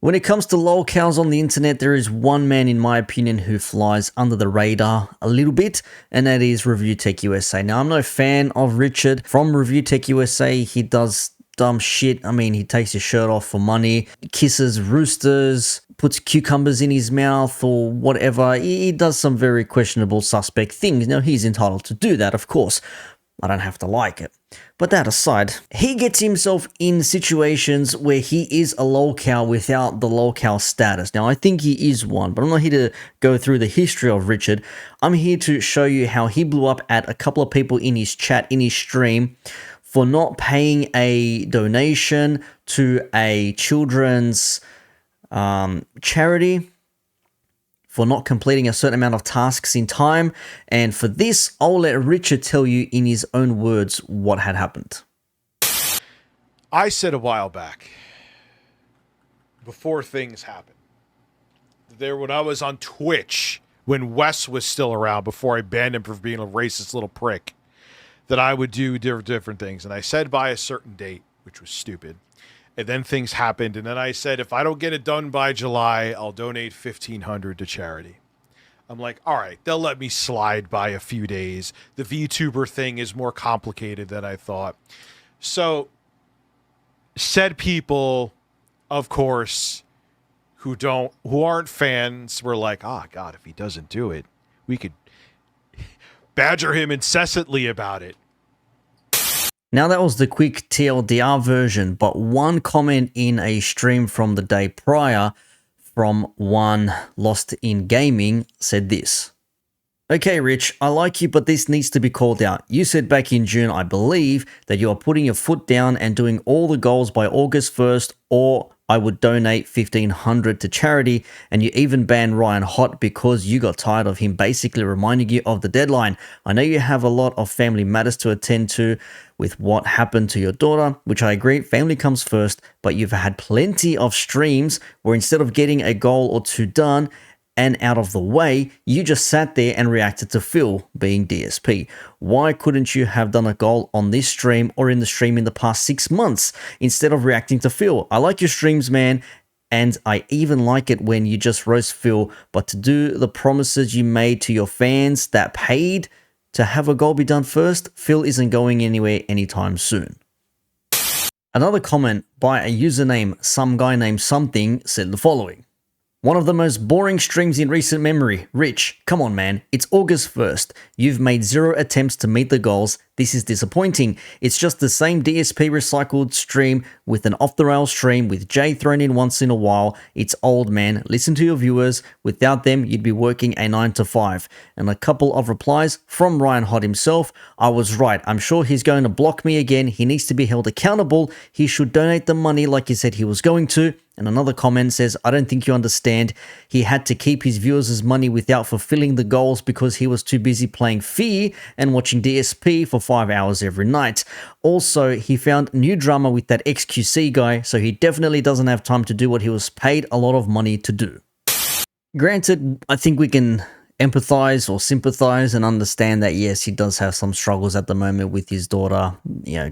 When it comes to lolcows on the internet, there is one man, in my opinion, who flies under the radar a little bit, and that is ReviewTechUSA. Now, I'm no fan of Richard from ReviewTechUSA. He does dumb shit. I mean, he takes his shirt off for money, kisses roosters, puts cucumbers in his mouth or whatever. He does some very questionable, suspect things. Now, he's entitled to do that, of course. I don't have to like it. But that aside, he gets himself in situations where he is a lolcow without the lolcow status. Now, I think he is one, but I'm not here to go through the history of Richard. I'm here to show you how he blew up at a couple of people in his chat, in his stream, for not paying a donation to a children's charity, for not completing a certain amount of tasks in time, and for this, I'll let Richard tell you in his own words what had happened. I said a while back, before things happened, when I was on Twitch, when Wes was still around, before I banned him for being a racist little prick, that I would do different things, and I said by a certain date, which was stupid. And then things happened, and then I said, if I don't get it done by July, I'll donate $1,500 to charity. I'm like, all right, they'll let me slide by a few days. The VTuber thing is more complicated than I thought. So, said people, of course, who aren't fans were like, God, if he doesn't do it, we could badger him incessantly about it. Now, that was the quick TLDR version, but one comment in a stream from the day prior from one Lost in Gaming said this. Okay, Rich, I like you, but this needs to be called out. You said back in June, I believe, that you are putting your foot down and doing all the goals by August 1st, or I would donate $1,500 to charity, and you even banned Ryan Hot because you got tired of him basically reminding you of the deadline. I know you have a lot of family matters to attend to with what happened to your daughter, which I agree, family comes first, but you've had plenty of streams where instead of getting a goal or two done and out of the way, you just sat there and reacted to Phil being DSP. Why couldn't you have done a goal on this stream or in the stream in the past 6 months instead of reacting to Phil? I like your streams, man, and I even like it when you just roast Phil, but to do the promises you made to your fans that paid to have a goal be done first, Phil isn't going anywhere anytime soon. Another comment by a username, some guy named something, said the following. One of the most boring streams in recent memory. Rich, come on man, it's August 1st. You've made 0 attempts to meet the goals. This is disappointing. It's just the same DSP recycled stream with an off-the-rails stream with Jay thrown in once in a while. It's old, man. Listen to your viewers. Without them, you'd be working a 9 to 5. And a couple of replies from Ryan Hot himself. I was right. I'm sure he's going to block me again. He needs to be held accountable. He should donate the money like he said he was going to. And another comment says, I don't think you understand. He had to keep his viewers' money without fulfilling the goals because he was too busy playing Fear and watching DSP for 5 hours every night. Also, he found new drama with that XQC guy, so he definitely doesn't have time to do what he was paid a lot of money to do. Granted, I think we can empathize or sympathize and understand that, yes, he does have some struggles at the moment with his daughter,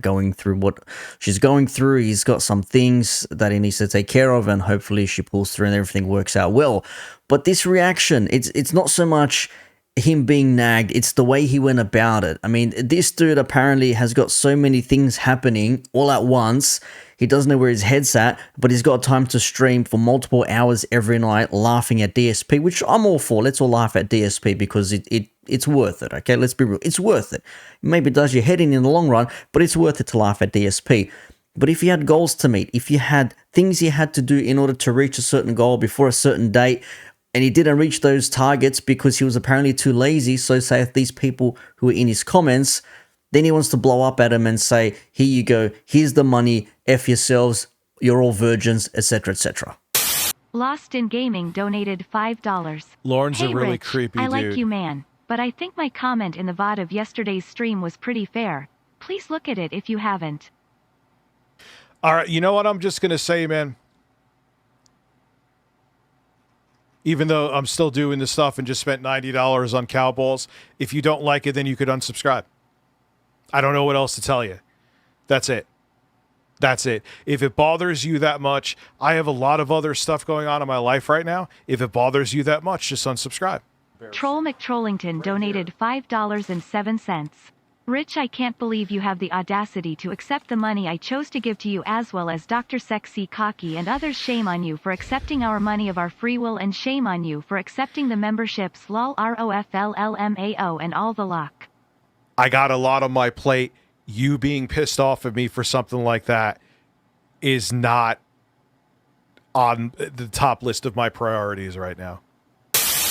going through what she's going through. He's got some things that he needs to take care of, and hopefully she pulls through and everything works out well. But this reaction, it's not so much him being nagged, it's the way he went about it. I mean, this dude apparently has got so many things happening all at once. He doesn't know where his head's at, but he's got time to stream for multiple hours every night laughing at DSP, which I'm all for. Let's all laugh at DSP because it's worth it, okay? Let's be real. It's worth it. Maybe it does your head in the long run, but it's worth it to laugh at DSP. But if you had goals to meet, if you had things you had to do in order to reach a certain goal before a certain date, and he didn't reach those targets because he was apparently too lazy, so say if these people who are in his comments, then he wants to blow up at him and say, here you go, here's the money, F yourselves, you're all virgins, etc., etc. Lost in Gaming donated $5. Lauren's Hey, a really Rich, creepy I dude. like you, man, but I think my comment in the VOD of yesterday's stream was pretty fair. Please look at it if you haven't. All right, you know what I'm just going to say, man? Even though I'm still doing this stuff and just spent $90 on cow balls, if you don't like it, then you could unsubscribe. I don't know what else to tell you. That's it. That's it. If it bothers you that much, I have a lot of other stuff going on in my life right now. If it bothers you that much, just unsubscribe. Troll McTrollington donated $5.07. Rich, I can't believe you have the audacity to accept the money I chose to give to you, as well as Dr. Sexy Cocky and others. Shame on you for accepting our money of our free will, and shame on you for accepting the memberships lol ROFLLMAO and all the luck. I got a lot on my plate. You being pissed off at me for something like that is not on the top list of my priorities right now.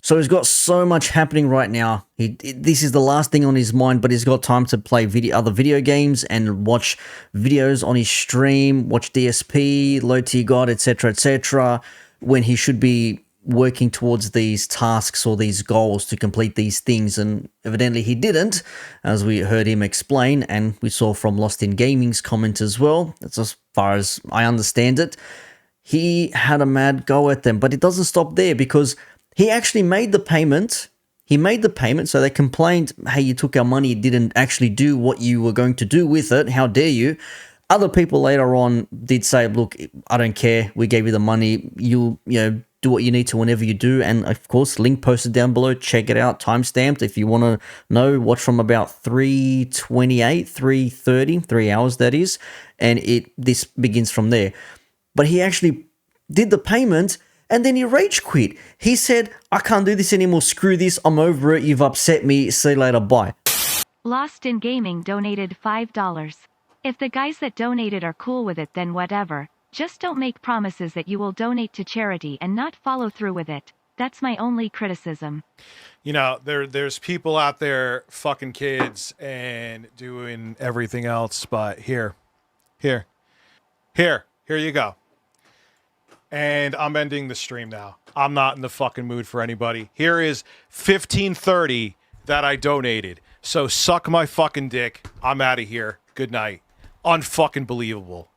So he's got so much happening right now. This is the last thing on his mind, but he's got time to play other video games and watch videos on his stream, watch DSP, Low Tier God, etc., when he should be working towards these tasks or these goals to complete these things. And evidently he didn't, as we heard him explain, and we saw from Lost in Gaming's comment as well. That's as far as I understand it. He had a mad go at them, but it doesn't stop there, because he actually made the payment. He made the payment, so they complained, hey, you took our money, you didn't actually do what you were going to do with it, how dare you. Other people later on did say, look, I don't care, we gave you the money, you know, do what you need to whenever you do. And of course, link posted down below, check it out, timestamped if you want to know. Watch from about 3:28, 3:30, 3 hours that is, and this begins from there. But he actually did the payment, and then he rage quit. He said, I can't do this anymore, screw this, I'm over it, you've upset me, see you later, bye. Lost in Gaming donated $5. If the guys that donated are cool with it, then whatever. Just don't make promises that you will donate to charity and not follow through with it. That's my only criticism. You know, there's people out there fucking kids and doing everything else, but here you go. And I'm ending the stream now. I'm not in the fucking mood for anybody. Here is $15.30 that I donated. So suck my fucking dick. I'm out of here. Good night. Unfucking believable.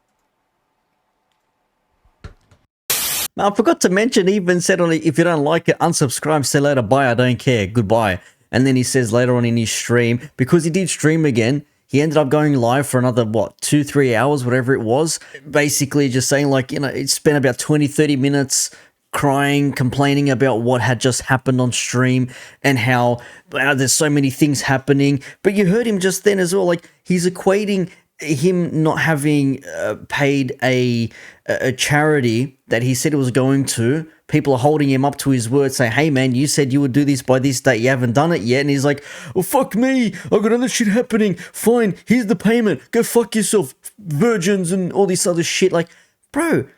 Now, I forgot to mention, he even said on it, if you don't like it, unsubscribe, say later, bye, I don't care, goodbye. And then he says later on in his stream, because he did stream again, he ended up going live for another, 2-3 hours, whatever it was. Basically just saying, like, you know, it spent about 20-30 minutes crying, complaining about what had just happened on stream and how there's so many things happening. But you heard him just then as well, like, he's equating him not having paid a charity that he said he was going to. People are holding him up to his word, saying, hey man, you said you would do this by this date, you haven't done it yet. And he's like, oh fuck me, I've got other shit happening, fine, here's the payment, go fuck yourself, virgins and all this other shit. Like, bro,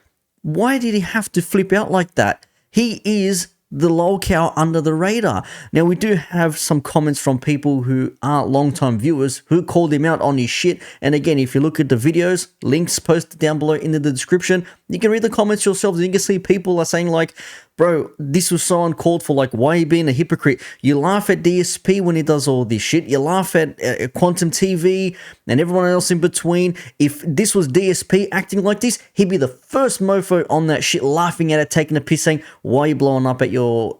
why did he have to flip out like that? He is the lolcow under the radar. Now, we do have some comments from people who are long-time viewers who called him out on his shit. And again, if you look at the videos, links posted down below in the description, you can read the comments yourselves and you can see people are saying like, bro, this was so uncalled for, like, why are you being a hypocrite? You laugh at DSP when he does all this shit. You laugh at Quantum TV and everyone else in between. If this was DSP acting like this, he'd be the first mofo on that shit, laughing at it, taking a piss, saying, why are you blowing up at your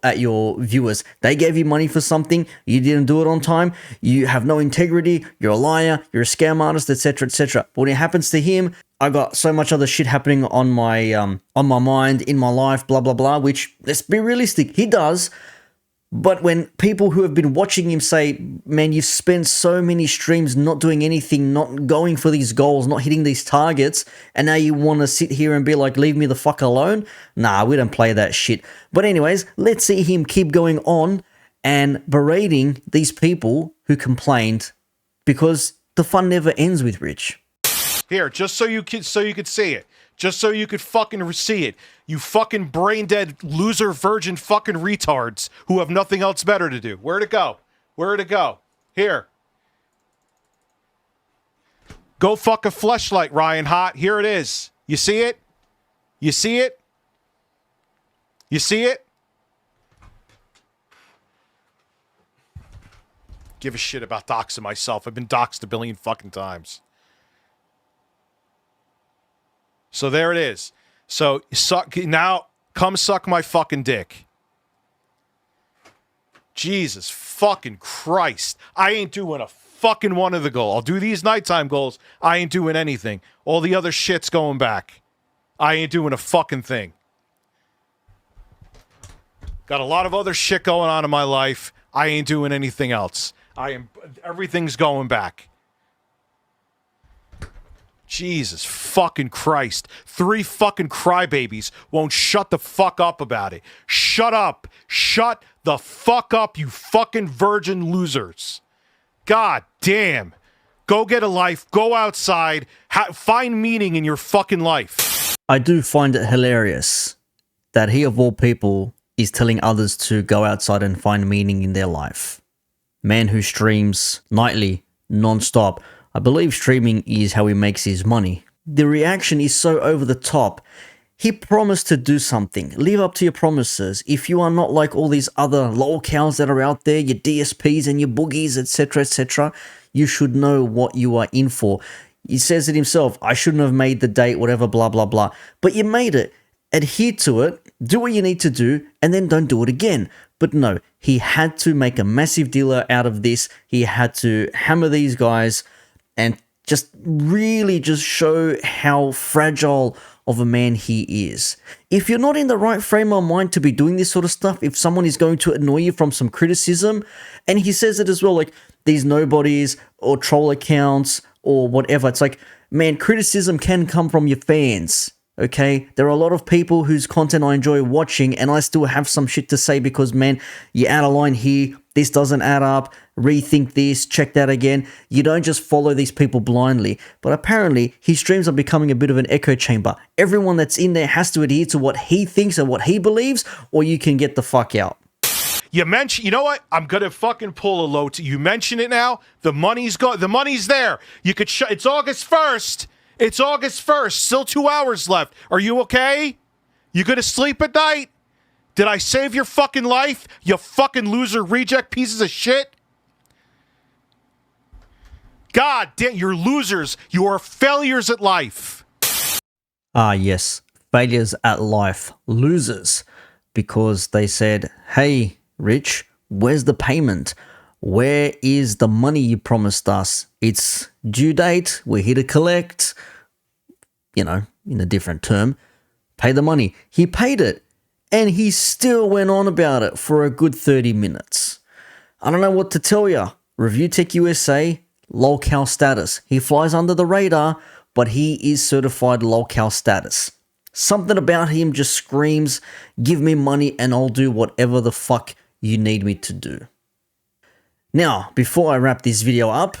viewers? They gave you money for something, you didn't do it on time, you have no integrity, you're a liar, you're a scam artist, etc., etc. But when it happens to him, I got so much other shit happening on my mind, in my life, blah, blah, blah, which, let's be realistic, he does. But when people who have been watching him say, man, you've spent so many streams not doing anything, not going for these goals, not hitting these targets, and now you want to sit here and be like, leave me the fuck alone? Nah, we don't play that shit. But anyways, let's see him keep going on and berating these people who complained, because the fun never ends with Rich. Here, just so you could see it. Just so you could fucking see it. You fucking brain-dead, loser, virgin fucking retards who have nothing else better to do. Where'd it go? Where'd it go? Here. Go fuck a fleshlight, Ryan Hot. Here it is. You see it? You see it? You see it? Give a shit about doxing myself. I've been doxed a billion fucking times. So there it is. So now come suck my fucking dick. Jesus fucking Christ. I ain't doing a fucking one of the goals. I'll do these nighttime goals. I ain't doing anything. All the other shit's going back. I ain't doing a fucking thing. Got a lot of other shit going on in my life. I ain't doing anything else. Everything's going back. Jesus fucking Christ. 3 fucking crybabies won't shut the fuck up about it. Shut up. Shut the fuck up, you fucking virgin losers. God damn. Go get a life. Go outside. Find meaning in your fucking life. I do find it hilarious that he, of all people, is telling others to go outside and find meaning in their life. Man who streams nightly, non-stop. I believe streaming is how he makes his money. The reaction is so over the top. He promised to do something. Live up to your promises. If you are not like all these other lolcows that are out there, your DSPs and your boogies, etc., you should know what you are in for. He says it himself, I shouldn't have made the date, whatever, blah, blah, blah. But you made it. Adhere to it, do what you need to do, and then don't do it again. But no, he had to make a massive deal out of this. He had to hammer these guys and just really just show how fragile of a man he is. If you're not in the right frame of mind to be doing this sort of stuff, if someone is going to annoy you from some criticism, and he says it as well, like these nobodies or troll accounts or whatever, it's like, man, criticism can come from your fans. Okay, there are a lot of people whose content I enjoy watching, and I still have some shit to say because, man, you're out of line here, this doesn't add up, rethink this, check that again. You don't just follow these people blindly. But apparently, his streams are becoming a bit of an echo chamber. Everyone that's in there has to adhere to what he thinks and what he believes, or you can get the fuck out. You know what? I'm gonna fucking pull a low. You mention it now. The money's the money's there. You could. It's August 1st. It's August 1st. Still 2 hours left. Are you okay? You gonna sleep at night? Did I save your fucking life? You fucking loser reject pieces of shit. God damn, you're losers. You are failures at life. Ah, yes. Failures at life. Losers. Because they said, hey, Rich, where's the payment? Where is the money you promised us? It's due date. We're here to collect. You know, in a different term. Pay the money. He paid it. And he still went on about it for a good 30 minutes. I don't know what to tell you. ReviewTechUSA, lolcow status. He flies under the radar, but he is certified lolcow status. Something about him just screams, give me money and I'll do whatever the fuck you need me to do. Now, before I wrap this video up,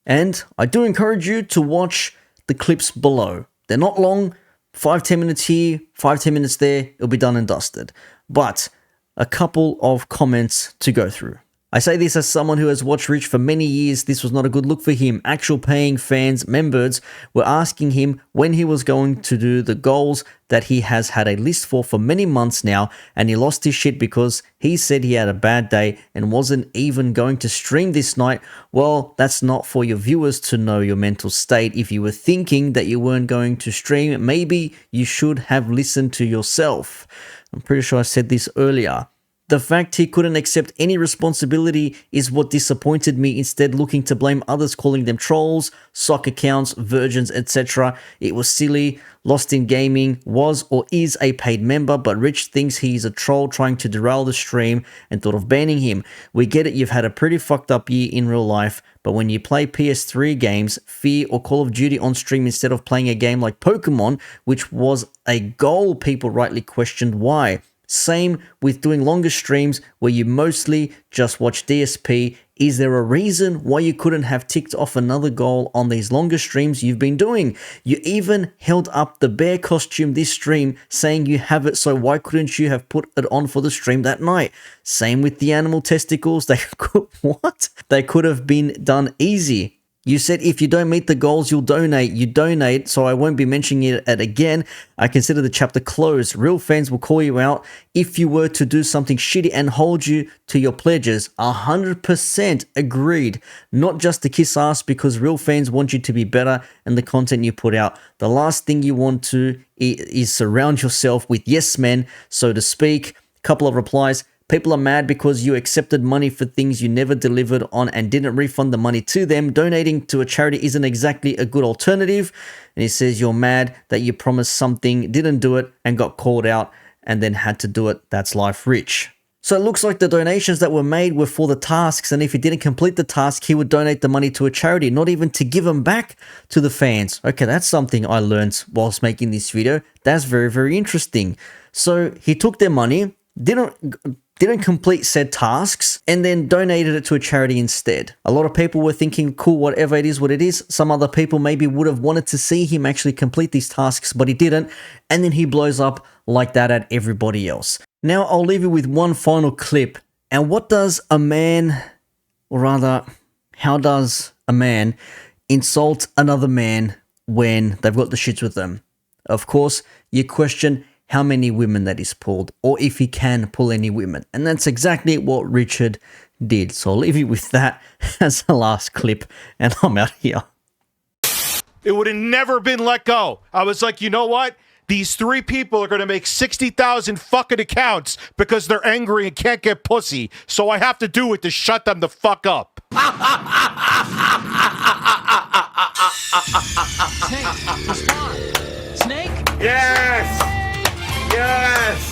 and I do encourage you to watch the clips below. They're not long, 5-10 minutes here, 5-10 minutes there, it'll be done and dusted. But a couple of comments to go through. I say this as someone who has watched Rich for many years. This was not a good look for him. Actual paying fans, members, were asking him when he was going to do the goals that he has had a list for many months now, and he lost his shit because he said he had a bad day and wasn't even going to stream this night. Well, that's not for your viewers to know your mental state. If you were thinking that you weren't going to stream, maybe you should have listened to yourself. I'm pretty sure I said this earlier. The fact he couldn't accept any responsibility is what disappointed me, instead looking to blame others, calling them trolls, sock accounts, virgins, etc. It was silly. Lost in Gaming was or is a paid member, but Rich thinks he's a troll trying to derail the stream and thought of banning him. We get it, you've had a pretty fucked up year in real life, but when you play PS3 games, Fear or Call of Duty on stream instead of playing a game like Pokemon, which was a goal, people rightly questioned why. Same with doing longer streams where you mostly just watch DSP. Is there a reason why you couldn't have ticked off another goal on these longer streams you've been doing? You even held up the bear costume this stream saying you have it, so why couldn't you have put it on for the stream that night? Same with the animal testicles. They could, what? They could have been done easy. You said if you don't meet the goals, you'll donate. You donate, so I won't be mentioning it again. I consider the chapter closed. Real fans will call you out if you were to do something shitty and hold you to your pledges. 100% agreed. Not just to kiss ass, because real fans want you to be better and the content you put out. The last thing you want to is surround yourself with yes men, so to speak. Couple of replies. People are mad because you accepted money for things you never delivered on and didn't refund the money to them. Donating to a charity isn't exactly a good alternative. And he says you're mad that you promised something, didn't do it, and got called out and then had to do it. That's life, Rich. So it looks like the donations that were made were for the tasks, and if he didn't complete the task, he would donate the money to a charity, not even to give them back to the fans. Okay, that's something I learned whilst making this video. That's very, very interesting. So he took their money, didn't complete said tasks, and then donated it to a charity instead. A lot of people were thinking, cool, whatever it is, what it is. Some other people maybe would have wanted to see him actually complete these tasks, but he didn't, and then he blows up like that at everybody else. Now, I'll leave you with one final clip. And what does a man, or rather, how does a man insult another man when they've got the shits with them? Of course, you question how many women that he's pulled, or if he can pull any women. And that's exactly what Richard did. So I'll leave you with that as the last clip, and I'm out here. It would have never been let go. I was like, you know what? These 3 people are going to make 60,000 fucking accounts because they're angry and can't get pussy. So I have to do it to shut them the fuck up. Snake, respond. Snake? Yes! Yes!